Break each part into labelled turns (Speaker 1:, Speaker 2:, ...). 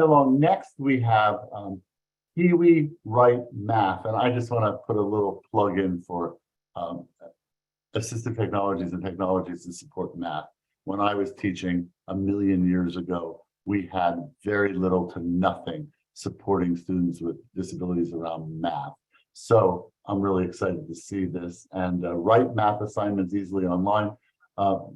Speaker 1: Along next, we have KiwiWrite Math, and I just want to put a little plug in for assistive technologies and technologies to support math. When I was teaching a million years ago, we had very little to nothing supporting students with disabilities around math. So I'm really excited to see this and write math assignments easily online.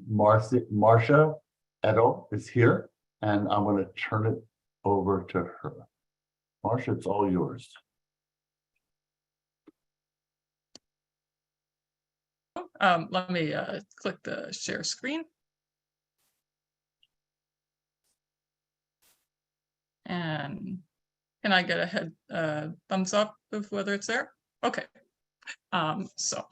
Speaker 1: Marcia Edel is here, and I'm going to turn it over to her. Marcia, it's all yours.
Speaker 2: Let me click the share screen. And can I get a head thumbs up of whether it's there? Okay. So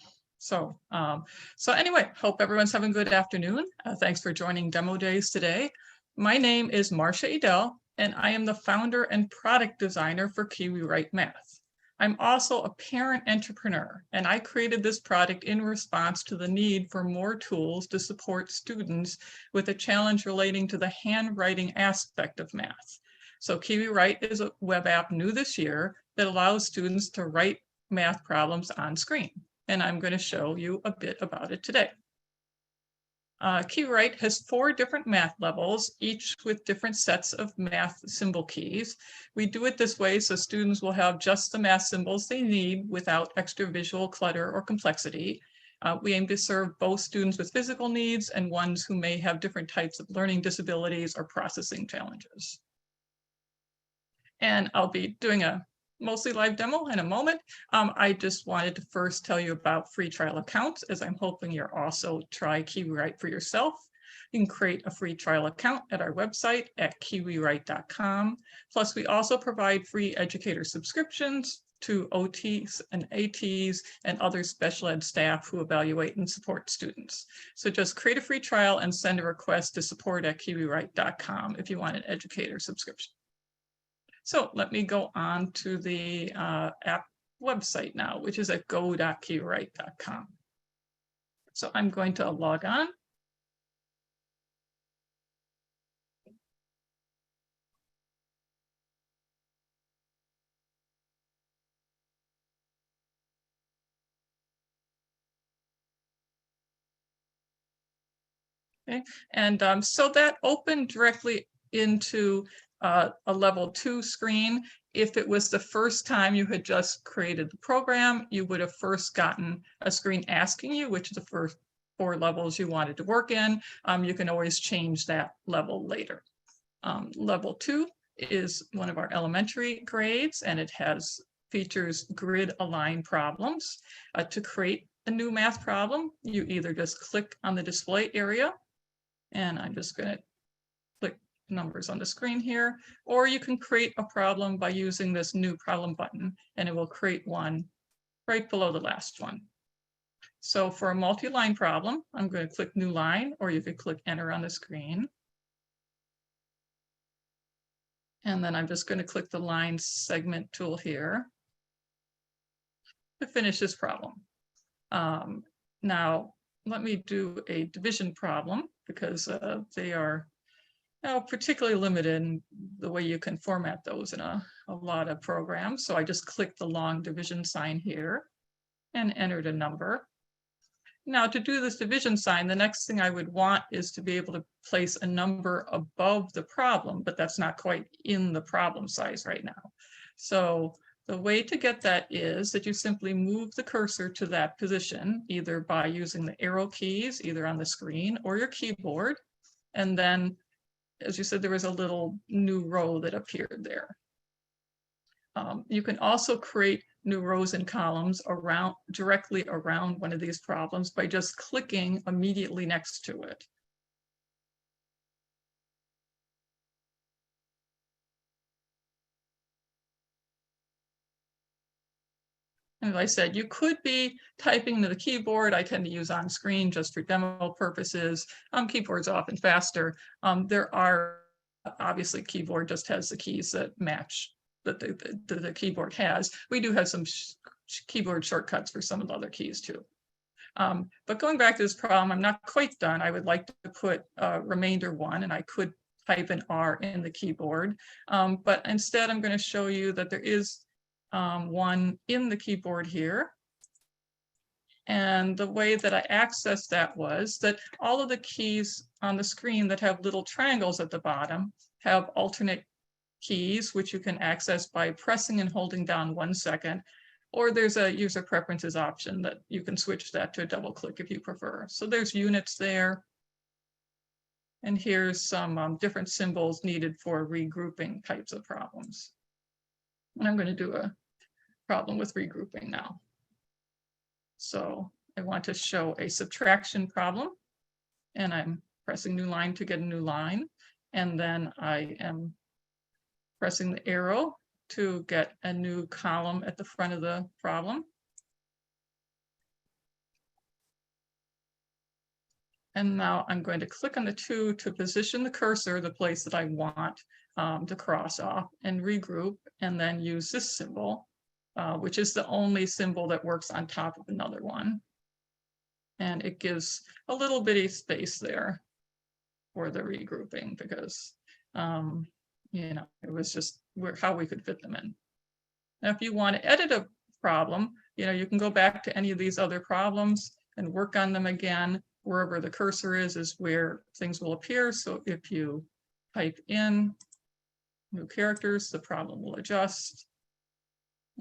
Speaker 2: anyway, hope everyone's having a good afternoon. Thanks for joining Demo Days today. My name is Marcia Edel, and I am the founder and product designer for KiwiWrite Math. I'm also a parent entrepreneur, and I created this product in response to the need for more tools to support students with a challenge relating to the handwriting aspect of math. So KiwiWrite is a web app new this year that allows students to write math problems on screen. And I'm going to show you a bit about it today. KiwiWrite has 4 different math levels, each with different sets of math symbol keys. We do it this way so students will have just the math symbols they need without extra visual clutter or complexity. We aim to serve both students with physical needs and ones who may have different types of learning disabilities or processing challenges. And I'll be doing a mostly live demo in a moment. I just wanted to first tell you about free trial accounts, as I'm hoping you'll also try KiwiWrite for yourself. You can create a free trial account at our website at KiwiWrite.com. Plus, we also provide free educator subscriptions to OTs and ATs and other special ed staff who evaluate and support students. So just create a free trial and send a request to support at KiwiWrite.com if you want an educator subscription. So let me go on to the app website now, which is at go.kiwiwrite.com. So I'm going to log on. Okay, and so that opened directly into a level 2 screen. If it was the first time you had just created the program, you would have first gotten a screen asking you which of the first 4 levels you wanted to work in. You can always change that level later. Level 2 is one of our elementary grades, and it features grid align problems. To create a new math problem, you either just click on the display area, and I'm just going to click numbers on the screen here, or you can create a problem by using this new problem button, and it will create one right below the last one. So for a multi-line problem, I'm going to click new line, or you could click enter on the screen. And then I'm just going to click the line segment tool here to finish this problem. Now, let me do a division problem because they are particularly limited in the way you can format those in a lot of programs. So I just clicked the long division sign here and entered a number. Now to do this division sign, the next thing I would want is to be able to place a number above the problem, but that's not quite in the problem size right now. So the way to get that is that you simply move the cursor to that position, either by using the arrow keys, either on the screen or your keyboard. And then, as you said, there was a little new row that appeared there. You can also create new rows and columns directly around one of these problems by just clicking immediately next to it. And as I said, you could be typing into the keyboard. I tend to use on screen just for demo purposes. Keyboard's often faster. There are, obviously, keyboard just has the keys that match that the keyboard has. We do have some keyboard shortcuts for some of the other keys too. But going back to this problem, I'm not quite done. I would like to put remainder 1, and I could type an R in the keyboard. But instead, I'm going to show you that there is one in the keyboard here. And the way that I accessed that was that all of the keys on the screen that have little triangles at the bottom have alternate keys, which you can access by pressing and holding down 1 second. Or there's a user preferences option that you can switch that to a double click if you prefer. So there's units there. And here's some different symbols needed for regrouping types of problems. And I'm going to do a problem with regrouping now. So I want to show a subtraction problem, and I'm pressing new line to get a new line. And then I am pressing the arrow to get a new column at the front of the problem. And now I'm going to click on the 2 to position the cursor the place that I want to cross off and regroup, and then use this symbol, which is the only symbol that works on top of another one. And it gives a little bitty space there for the regrouping because, you know, it was just how we could fit them in. Now, if you want to edit a problem, you know, you can go back to any of these other problems and work on them again. Wherever the cursor is where things will appear. So if you type in new characters, the problem will adjust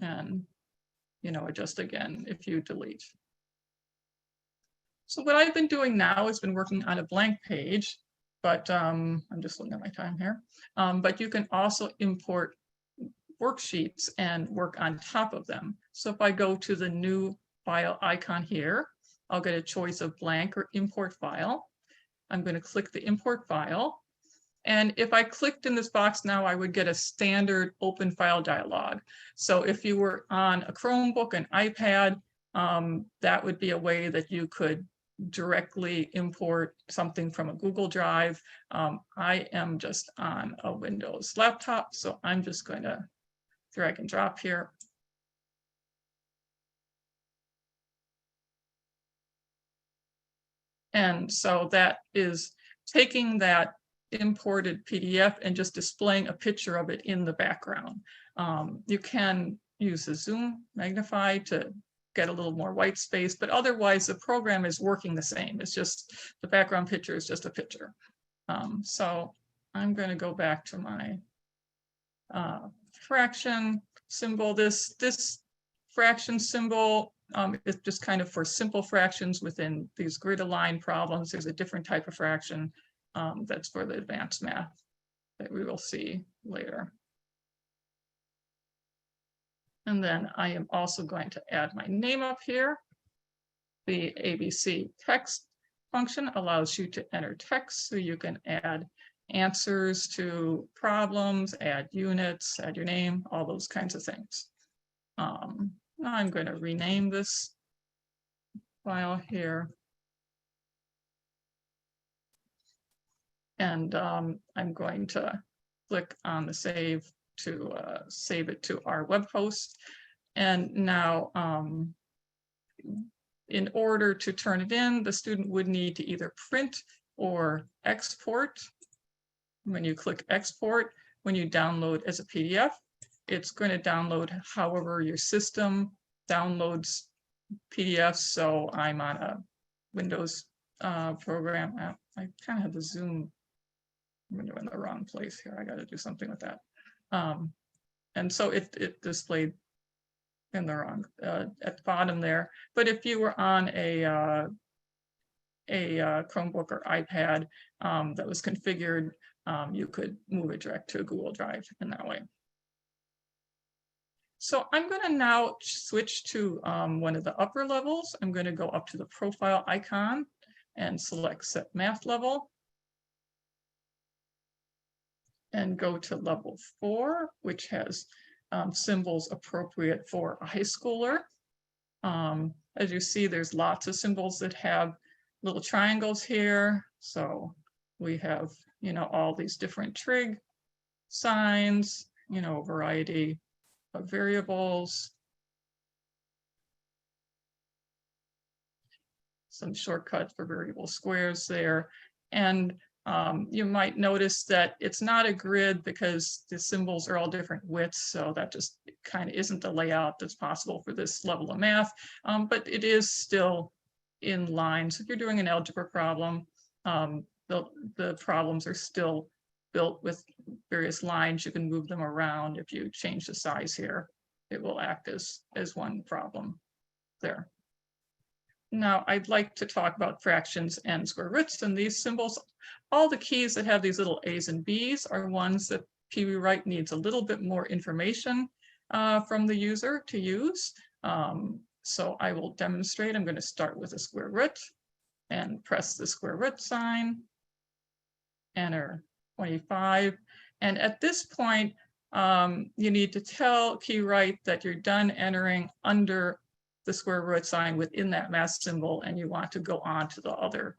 Speaker 2: and, you know, adjust again if you delete. So what I've been doing now has been working on a blank page, but I'm just looking at my time here. But you can also import worksheets and work on top of them. So if I go to the new file icon here, I'll get a choice of blank or import file. I'm going to click the import file. And if I clicked in this box now, I would get a standard open file dialog. So if you were on a Chromebook, an iPad, that would be a way that you could directly import something from a Google Drive. I am just on a Windows laptop, so I'm just going to drag and drop here. And so that is taking that imported PDF and just displaying a picture of it in the background. You can use the zoom magnify to get a little more white space, but otherwise the program is working the same. It's just the background picture is just a picture. So I'm going to go back to my fraction symbol. This fraction symbol is just kind of for simple fractions within these grid aligned problems. There's a different type of fraction that's for the advanced math that we will see later. And then I am also going to add my name up here. The ABC text function allows you to enter text, so you can add answers to problems, add units, add your name, all those kinds of things. Now I'm going to rename this file here. And I'm going to click on the save to save it to our web host. And now, in order to turn it in, the student would need to either print or export. When you click export, when you download as a PDF, it's going to download however your system downloads PDFs. So I'm on a Windows program. I kind of have the Zoom window in the wrong place here. I got to do something with that. And so it displayed in the wrong at the bottom there. But if you were on a Chromebook or iPad that was configured, you could move it direct to a Google Drive in that way. So I'm going to now switch to one of the upper levels. I'm going to go up to the profile icon and select set math level. And go to level 4, which has symbols appropriate for a high schooler. As you see, there's lots of symbols that have little triangles here. So we have, you know, all these different trig signs, you know, a variety of variables. Some shortcuts for variable squares there. And You might notice that it's not a grid because the symbols are all different widths, so that just kind of isn't the layout that's possible for this level of math, but it is still in line. So if you're doing an algebra problem, the problems are still built with various lines. You can move them around. If you change the size here, it will act as one problem there. Now, I'd like to talk about fractions and square roots and these symbols. All the keys that have these little A's and B's are ones that KiwiWrite needs a little bit more information from the user to use. So I will demonstrate. I'm going to start with a square root and press the square root sign, enter 25. And at this point, you need to tell KiwiWrite that you're done entering under the square root sign within that math symbol, and you want to go on to the other,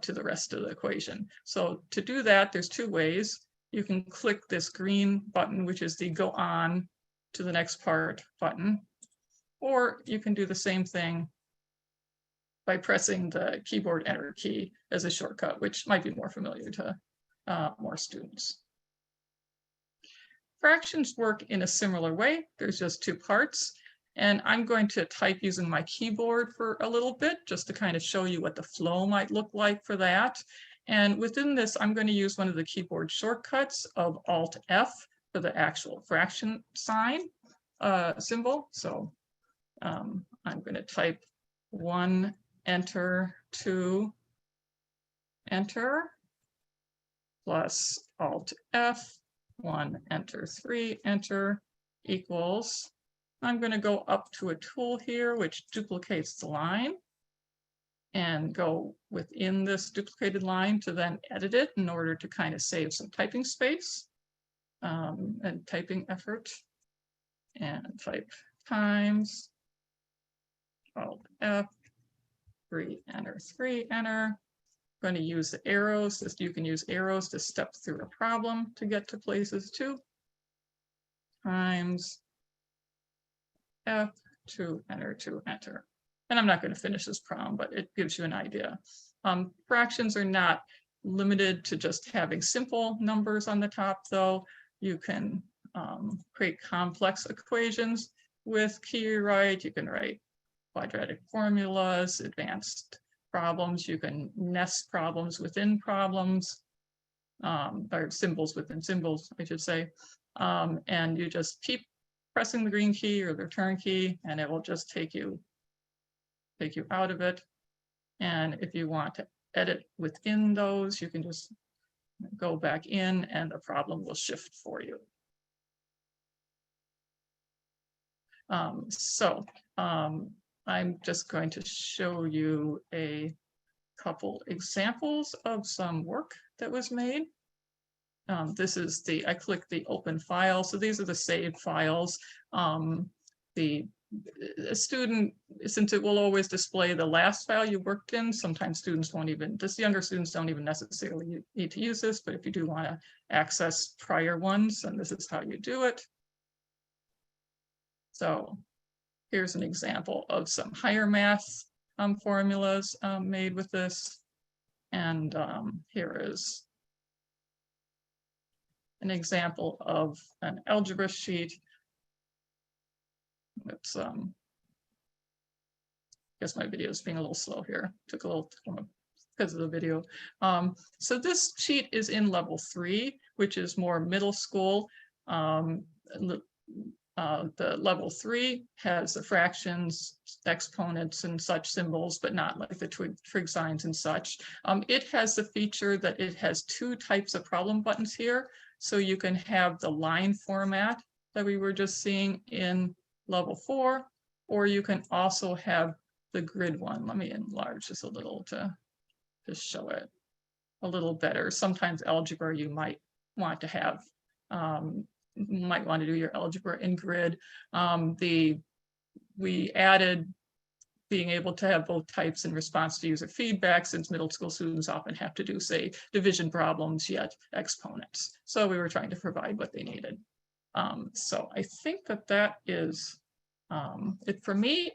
Speaker 2: to the rest of the equation. So to do that, there's two ways. You can click this green button, which is the go on to the next part button, or you can do the same thing by pressing the keyboard enter key as a shortcut, which might be more familiar to more students. Fractions work in a similar way. There's just two parts. And I'm going to type using my keyboard for a little bit, just to kind of show you what the flow might look like for that. And within this, I'm going to use one of the keyboard shortcuts of Alt F for the actual fraction sign symbol. So I'm going to type 1, enter, 2, enter, plus Alt F, 1, enter, 3, enter, equals. I'm going to go up to a tool here, which duplicates the line, and go within this duplicated line to then edit it in order to kind of save some typing space and typing effort, and type times Alt F, 3, enter, 3, enter. I'm going to use the arrows. You can use arrows to step through a problem to get to places too. Times F, 2, enter, 2, enter. And I'm not going to finish this problem, but it gives you an idea. Fractions are not limited to just having simple numbers on the top, though. You can create complex equations with KiwiWrite. You can write quadratic formulas, advanced problems. You can nest problems within problems, or symbols within symbols, I should say. And you just keep pressing the green key or the return key, and it will just take you out of it. And if you want to edit within those, you can just go back in and the problem will shift for you. I'm just going to show you a couple examples of some work that was made. This is I clicked the open file. So these are the saved files. A student, since it will always display the last file you worked in, sometimes students won't even, younger students don't even necessarily need to use this, but if you do want to access prior ones, then this is how you do it. So here's an example of some higher math formulas made with this. And here is an example of an algebra sheet. It's I guess my video is being a little slow here. Took a little because of the video. So this sheet is in level 3, which is more middle school. The level 3 has the fractions, exponents, and such symbols, but not like the trig signs and such. It has the feature that it has 2 types of problem buttons here. So you can have the line format that we were just seeing in level 4, or you can also have the grid one. Let me enlarge this a little to show it a little better. Sometimes algebra you might want to have, might want to do your algebra in grid. We added being able to have both types in response to user feedback, since middle school students often have to do, say, division problems yet exponents. So we were trying to provide what they needed. So I think that is it for me.